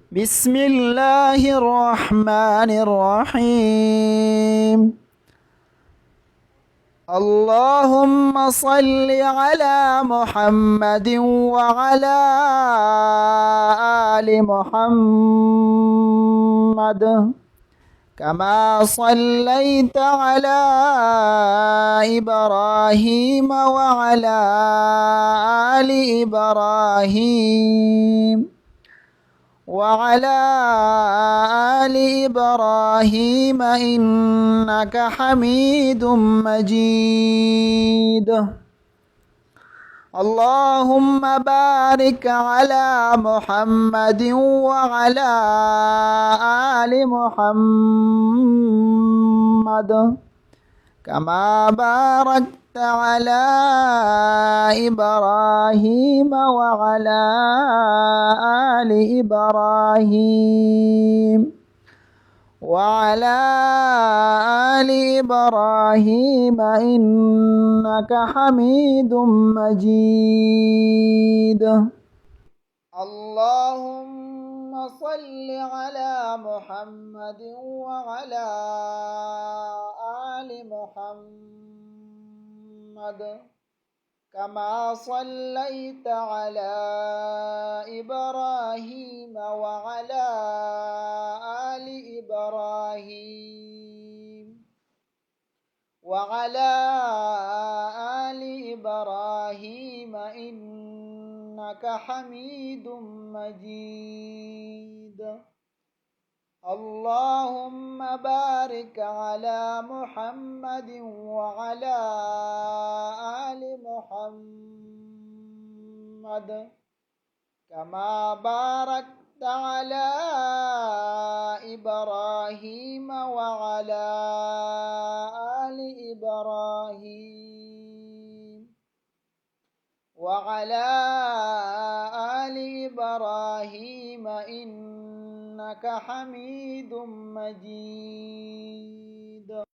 بسم الله الرحمن الرحيم. اللهم صل على محمد وعلى آل محمد كما صليت على إبراهيم وعلى آل إبراهيم وعلى آل إبراهيم إنك حميد مجيد. اللهم بارك على محمد وعلى آل محمد كما باركت على إبراهيم وعلى آل إبراهيم وعلى آل إبراهيم إنك حميد مجيد. اللهم صل على محمد وعلى آل محمد كما صليت على إبراهيم وعلى آل إبراهيم وعلى آل إبراهيم إنك حميد مجيد. اللهم بارك على محمد وعلى آل محمد كما باركت على إبراهيم وعلى آل إبراهيم وعلى آل إبراهيم إنك حميد مجيد.